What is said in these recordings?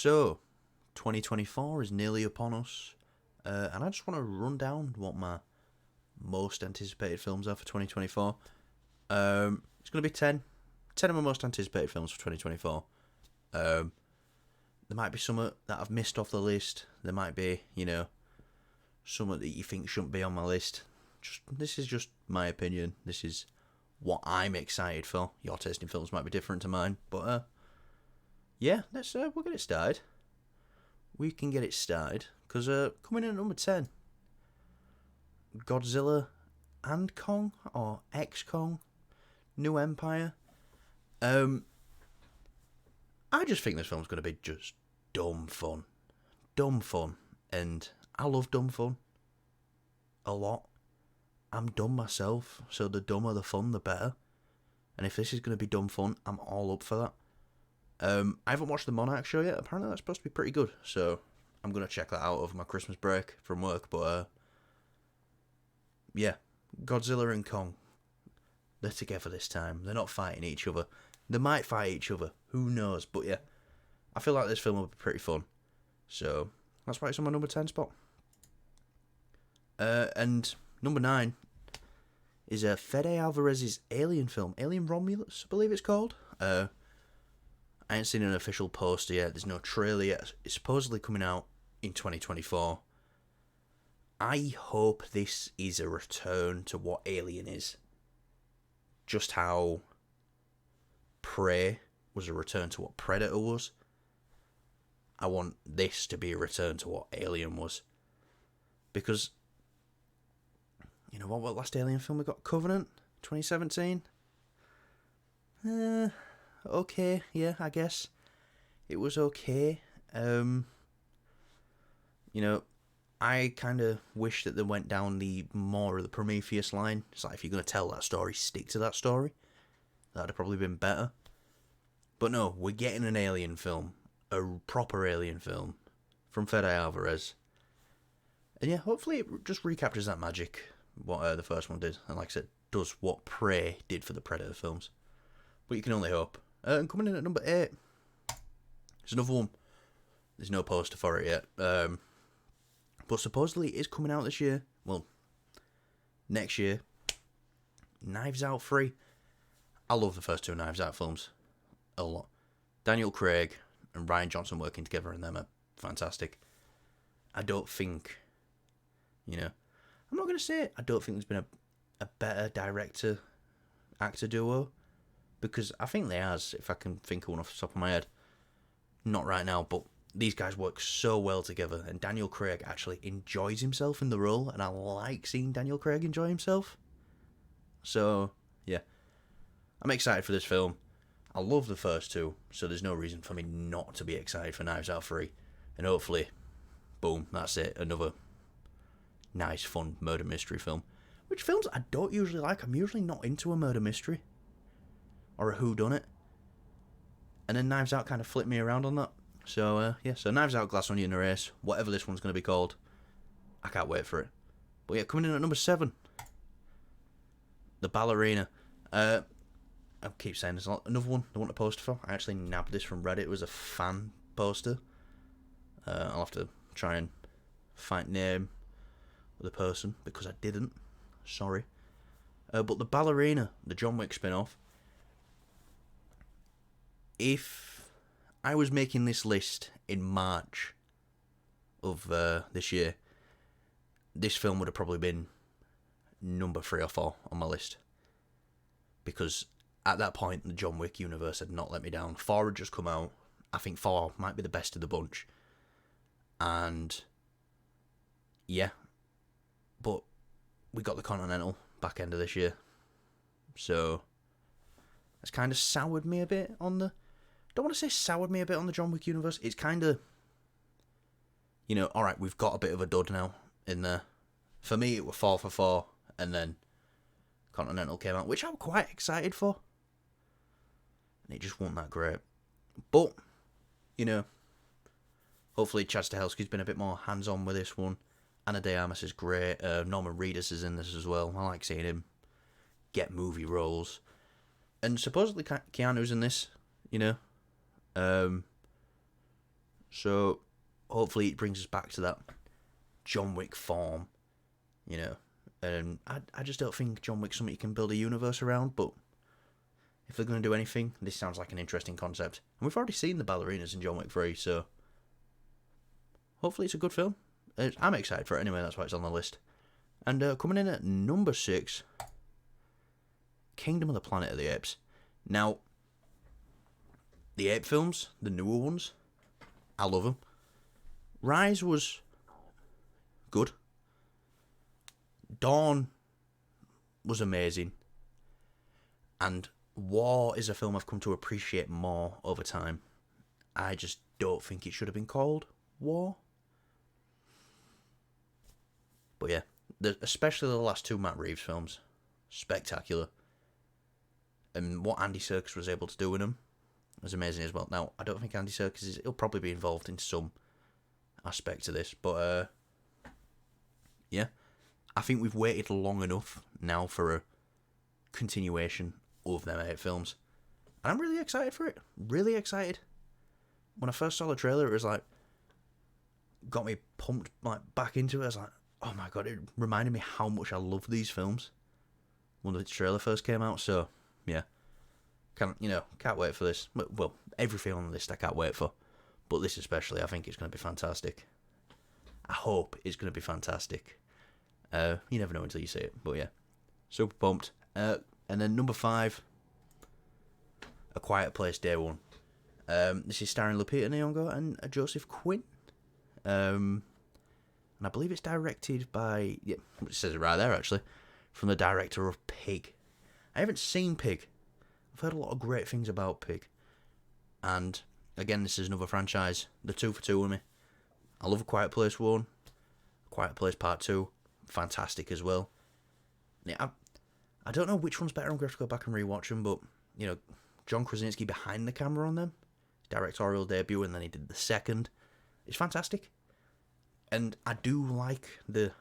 So, 2024 is nearly upon us, and I just want to run down what my most anticipated films are for 2024. It's going to be 10 of my most anticipated films for 2024. There might be some that I've missed off the list. There might be, some that you think shouldn't be on my list. This is just my opinion. This is what I'm excited for. Your taste in films might be different to mine, but yeah, we'll get it started. We can get it started because coming in at number 10, Godzilla and Kong or X Kong, New Empire. I just think this film's going to be just dumb fun, and I love dumb fun a lot. I'm dumb myself, so the dumber the fun, the better. And if this is going to be dumb fun, I'm all up for that. I haven't watched the Monarch show yet. Apparently that's supposed to be pretty good, so I'm going to check that out over my Christmas break from work. But yeah, Godzilla and Kong, they're together this time. They're not fighting each other. They might fight each other, who knows. But yeah, I feel like this film will be pretty fun, so that's why it's on my number 10 spot. And number 9 is Fede Alvarez's Alien film, Alien Romulus, I believe it's called. I ain't seen an official poster yet. There's no trailer yet. It's supposedly coming out in 2024. I hope this is a return to what Alien is. Just how Prey was a return to what Predator was. I want this to be a return to what Alien was. Because, what last Alien film we got? Covenant? 2017? Okay, yeah, I guess. It was okay. I kind of wish that they went down the more of the Prometheus line. It's like, if you're going to tell that story, stick to that story. That'd have probably been better. But no, we're getting an Alien film. A proper Alien film. From Fede Alvarez. And yeah, hopefully it just recaptures that magic. What the first one did. And like I said, does what Prey did for the Predator films. But you can only hope. And coming in at number 8. There's another one. There's no poster for it yet. But supposedly it is coming out this year. Well, next year. Knives Out 3. I love the first two Knives Out films. A lot. Daniel Craig and Rian Johnson working together in them are fantastic. I don't think, I'm not going to say it. I don't think there's been a better director-actor duo. Because I think there has, if I can think of one off the top of my head. Not right now, but these guys work so well together. And Daniel Craig actually enjoys himself in the role. And I like seeing Daniel Craig enjoy himself. So, yeah. I'm excited for this film. I love the first two, so there's no reason for me not to be excited for Knives Out 3. And hopefully, boom, that's it. Another nice, fun murder mystery film. Which films I don't usually like. I'm usually not into a murder mystery. Or a whodunit. And then Knives Out kind of flipped me around on that. So, so Knives Out, Glass Onion Erase, whatever this one's going to be called. I can't wait for it. But yeah, coming in at number 7. The Ballerina. I keep saying there's another one I want to poster for. I actually nabbed this from Reddit. It was a fan poster. I'll have to try and find name of the person, because I didn't. Sorry. But The Ballerina, the John Wick spin-off. If I was making this list in March of this year, this film would have probably been number 3 or 4 on my list. Because at that point, the John Wick universe had not let me down. 4 had just come out. I think 4 might be the best of the bunch. And yeah, but we got the Continental back end of this year. So it's kind of soured me a bit on the... Don't want to say soured me a bit on the John Wick universe. It's kind of, alright, we've got a bit of a dud now in there. For me, it was 4 for 4, and then Continental came out, which I'm quite excited for. And it just wasn't that great. But, hopefully Chad Stahelski's been a bit more hands-on with this one. Ana de Armas is great. Norman Reedus is in this as well. I like seeing him get movie roles. And supposedly Keanu's in this, So hopefully it brings us back to that John Wick form, you know. And I just don't think John Wick's something you can build a universe around, but if they're going to do anything, this sounds like an interesting concept. And we've already seen the ballerinas in John Wick 3, so hopefully it's a good film. I'm excited for it anyway, that's why it's on the list. And coming in at number 6, Kingdom of the Planet of the Apes. Now, the ape films, the newer ones, I love them. Rise was good. Dawn was amazing. And War is a film I've come to appreciate more over time. I just don't think it should have been called War. But yeah, especially the last two Matt Reeves films, spectacular. And what Andy Serkis was able to do in them was amazing as well. Now, I don't think Andy Serkis he'll probably be involved in some aspect of this, but yeah, I think we've waited long enough now for a continuation of them 8 films. And I'm really excited for it. Really excited. When I first saw the trailer, it was like, got me pumped like back into it. I was like, oh my god, it reminded me how much I love these films when the trailer first came out. So yeah, can't wait for this. Well, everything on the list I can't wait for, but this especially, I think it's going to be fantastic. I hope it's going to be fantastic. You never know until you see it, but yeah, super pumped. And then number 5, A Quiet Place Day 1. This is starring Lupita Nyong'o and Joseph Quinn. And I believe it's directed by, yeah, it says it right there actually, from the director of Pig. I haven't seen Pig. I've heard a lot of great things about Pig. And again, this is another franchise. They're 2 for 2 with me. I love A Quiet Place 1. A Quiet Place Part 2. Fantastic as well. Yeah, I don't know which one's better. I'm going to have to go back and rewatch them, but, you know, John Krasinski behind the camera on them. Directorial debut, and then he did the second. It's fantastic. And I do like the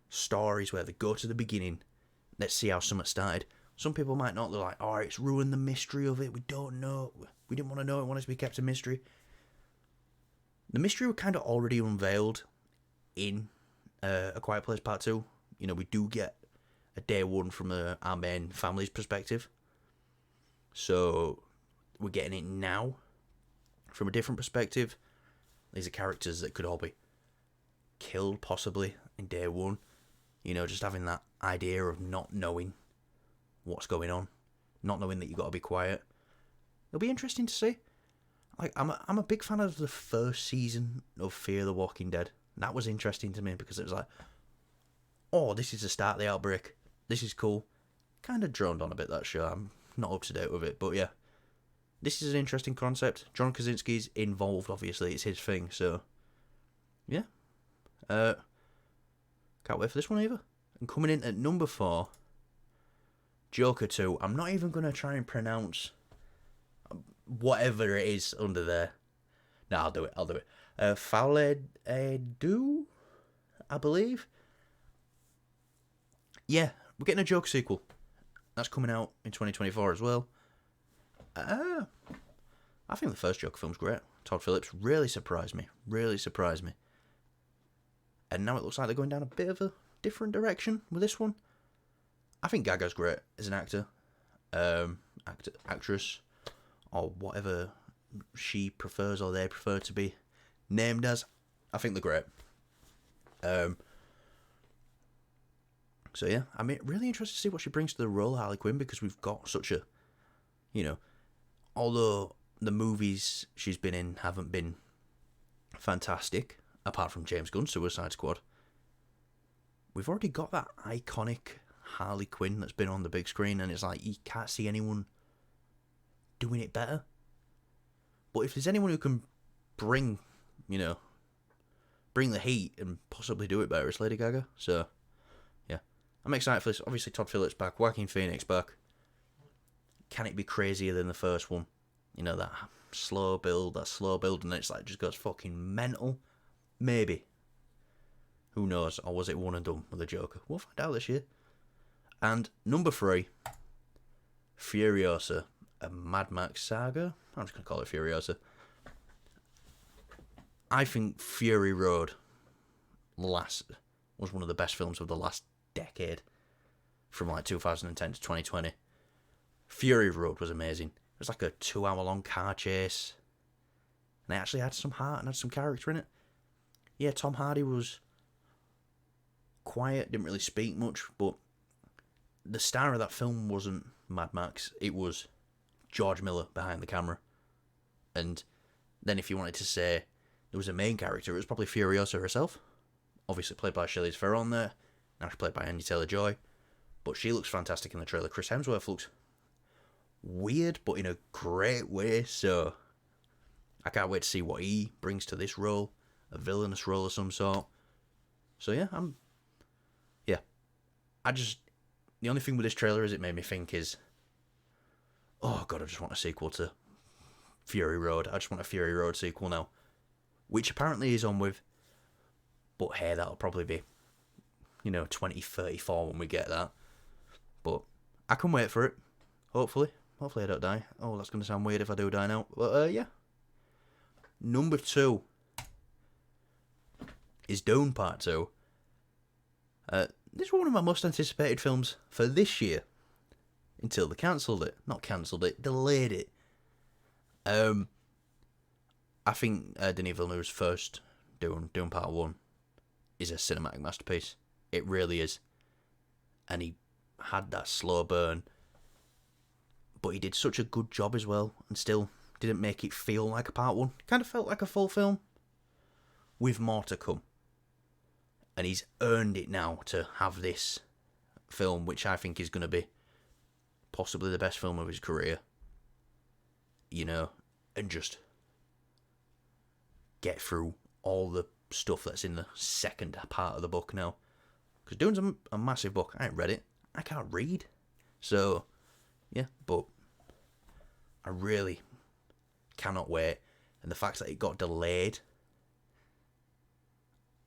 stories where they go to the beginning. Let's see how something started. Some people might not. They're like, oh, it's ruined the mystery of it. We don't know. We didn't want to know. It wanted to be kept a mystery. The mystery was kind of already unveiled in A Quiet Place Part 2. You know, we do get a day 1 from our main family's perspective. So we're getting it now from a different perspective. These are characters that could all be killed possibly in day 1. You know, just having that idea of not knowing what's going on, not knowing that you got to be quiet. It'll be interesting to see. Like, I'm a big fan of the first season of Fear the Walking Dead. That was interesting to me because it was like, oh, this is the start of the outbreak. This is cool. Kind of droned on a bit, that show. I'm not up to date with it, but yeah. This is an interesting concept. John Krasinski's involved, obviously. It's his thing, so yeah. Can't wait for this one either. And coming in at number 4, Joker 2. I'm not even going to try and pronounce whatever it is under there. No, I'll do it. Faledu, I believe. Yeah, we're getting a Joker sequel. That's coming out in 2024 as well. I think the first Joker film's great. Todd Phillips really surprised me. And now it looks like they're going down a bit of a different direction with this one. I think Gaga's great as an actor. Actress, or whatever she prefers or they prefer to be named as. I think they're great. So yeah, I mean, really interested to see what she brings to the role of Harley Quinn, because we've got such a, you know, although the movies she's been in haven't been fantastic, apart from James Gunn's Suicide Squad, we've already got that iconic Harley Quinn that's been on the big screen, and it's like, you can't see anyone doing it better. But if there's anyone who can bring the heat and possibly do it better, it's Lady Gaga. So yeah, I'm excited for this. Obviously Todd Phillips back, Joaquin Phoenix back. Can it be crazier than the first one? You know, that slow build, and then it's like just goes fucking mental. Maybe. Who knows? Or was it one and done with the Joker? We'll find out this year. And number 3, Furiosa, a Mad Max saga. I'm just going to call it Furiosa. I think Fury Road was one of the best films of the last decade, from like 2010 to 2020. Fury Road was amazing. It was like a 2-hour-long car chase, and it actually had some heart and had some character in it. Yeah, Tom Hardy was quiet, didn't really speak much, but the star of that film wasn't Mad Max. It was George Miller behind the camera. And then if you wanted to say there was a main character, it was probably Furiosa herself. Obviously played by Charlize Theron there. Now she's played by Anya Taylor-Joy. But she looks fantastic in the trailer. Chris Hemsworth looks weird, but in a great way. So I can't wait to see what he brings to this role. A villainous role of some sort. So yeah, the only thing with this trailer is it made me think is, oh god, I just want a sequel to Fury Road. I just want a Fury Road sequel now. Which apparently is on with. But hey, that'll probably be, 2034 when we get that. But I can wait for it. Hopefully. Hopefully I don't die. Oh, that's going to sound weird if I do die now. But yeah. Number 2 is Dune Part 2. This is one of my most anticipated films for this year. Until they cancelled it. Not cancelled it, delayed it. I think Denis Villeneuve's first Dune Part 1 is a cinematic masterpiece. It really is. And he had that slow burn. But he did such a good job as well. And still didn't make it feel like a Part 1. It kind of felt like a full film. With more to come. And he's earned it now to have this film, which I think is going to be possibly the best film of his career. And just get through all the stuff that's in the second part of the book now. Because Dune's a massive book. I ain't read it. I can't read. So, yeah, but I really cannot wait. And the fact that it got delayed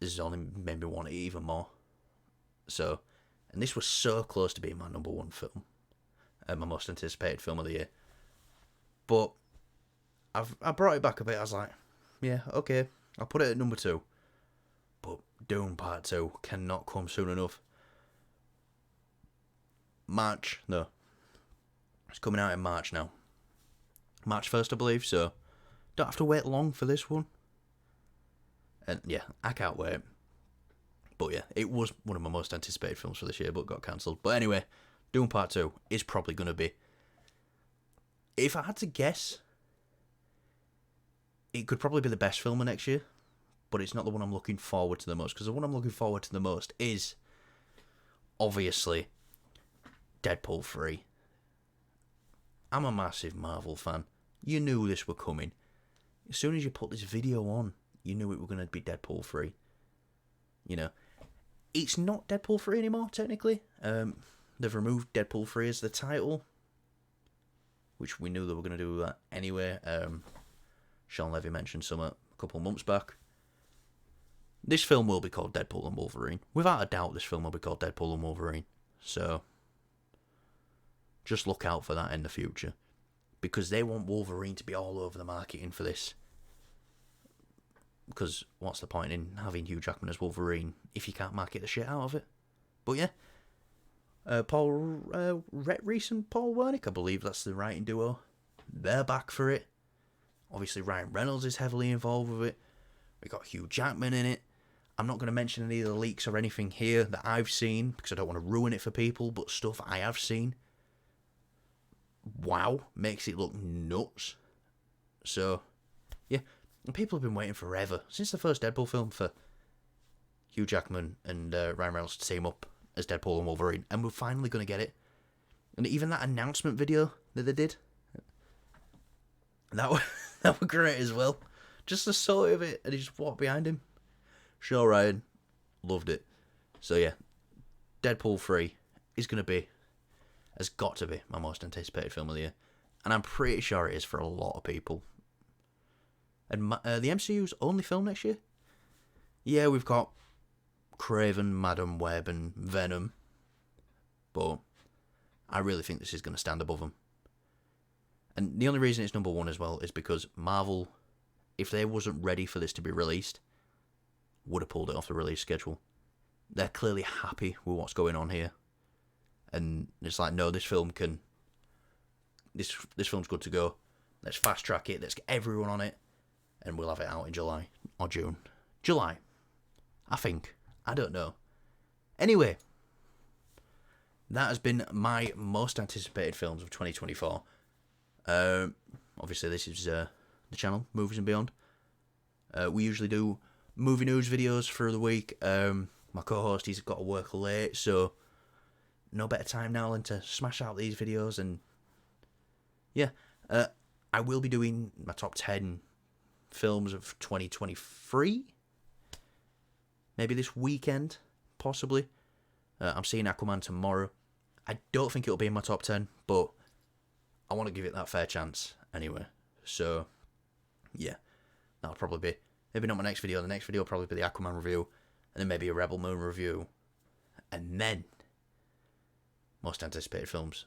has only made me want it even more. So, and this was so close to being my number 1 film. My most anticipated film of the year. But I brought it back a bit. I was like, yeah, okay, I'll put it at number 2. But Dune Part 2 cannot come soon enough. No. It's coming out in March now. March 1st, I believe, so don't have to wait long for this one. And yeah, I can't wait. But yeah, it was one of my most anticipated films for this year, but got cancelled. But anyway, Dune Part 2 is probably going to be, if I had to guess, it could probably be the best film of next year. But it's not the one I'm looking forward to the most. Because the one I'm looking forward to the most is, obviously, Deadpool 3. I'm a massive Marvel fan. You knew this were coming. As soon as you put this video on, you knew it were going to be Deadpool 3. It's not Deadpool 3 anymore, technically. They've removed Deadpool 3 as the title, which we knew they were going to do that anyway. Sean Levy mentioned some a couple months back. This film will be called Deadpool and Wolverine. Without a doubt, this film will be called Deadpool and Wolverine. So, just look out for that in the future. Because they want Wolverine to be all over the marketing for this. Because what's the point in having Hugh Jackman as Wolverine if you can't market the shit out of it? But yeah. Reese and Paul Wernick, I believe that's the writing duo. They're back for it. Obviously Ryan Reynolds is heavily involved with it. We got Hugh Jackman in it. I'm not going to mention any of the leaks or anything here that I've seen because I don't want to ruin it for people, but stuff I have seen, wow, makes it look nuts. So, yeah, and people have been waiting forever, since the first Deadpool film, for Hugh Jackman and Ryan Reynolds to team up as Deadpool and Wolverine, and we're finally going to get it. And even that announcement video that they did, that were great as well. Just the sight of it, and he just walked behind him. Sure, Ryan. Loved it. So yeah, Deadpool 3 is going to be, has got to be, my most anticipated film of the year. And I'm pretty sure it is for a lot of people. And the MCU's only film next year? Yeah, we've got Kraven, Madam Web, and Venom. But I really think this is going to stand above them. And the only reason it's number 1 as well is because Marvel if they wasn't ready for this to be released, would have pulled it off the release schedule. They're clearly happy with what's going on here. And it's like, no, this film's good to go. Let's fast track it. Let's get everyone on it. And we'll have it out in July or June. July, I think. I don't know. Anyway, that has been my most anticipated films of 2024. Obviously, this is the channel, Movies and Beyond. We usually do movie news videos for the week. My co-host, he's got to work late, so no better time now than to smash out these videos. And yeah, I will be doing my top 10 films of 2023. Maybe this weekend, possibly. I'm seeing Aquaman tomorrow. I don't think it'll be in my top 10, but I want to give it that fair chance anyway. So, yeah, that'll probably be, maybe not my next video. The next video will probably be the Aquaman review, and then maybe a Rebel Moon review, and then most anticipated films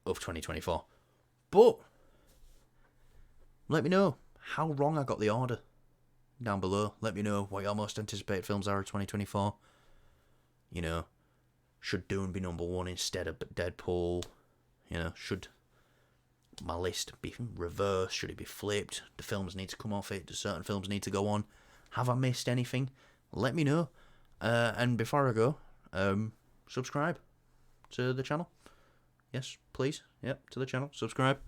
of 2024. But let me know how wrong I got the order down below. Let me know what your most anticipated films are of 2024. You know, should Dune be number one instead of Deadpool? You know, should my list be reversed? Should it be flipped? Do films need to come off it? Do certain films need to go on? Have I missed anything? Let me know. And before I go, subscribe to the channel. Yes, please. Yep, to the channel. Subscribe.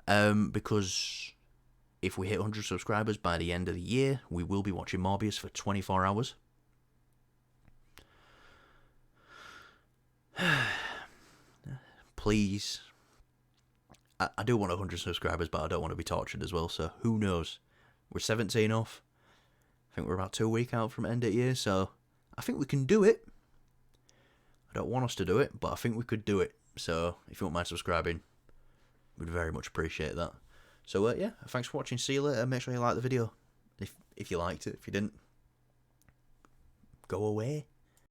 Because if we hit 100 subscribers by the end of the year, we will be watching Morbius for 24 hours. Please. I do want 100 subscribers, but I don't want to be tortured as well, so who knows? We're 17 off. I think we're about 2 weeks out from end of year, so I think we can do it. I don't want us to do it, but I think we could do it. So if you wouldn't mind subscribing, we'd very much appreciate that. So yeah, thanks for watching. See you later. Make sure you like the video if you liked it. If you didn't, go away.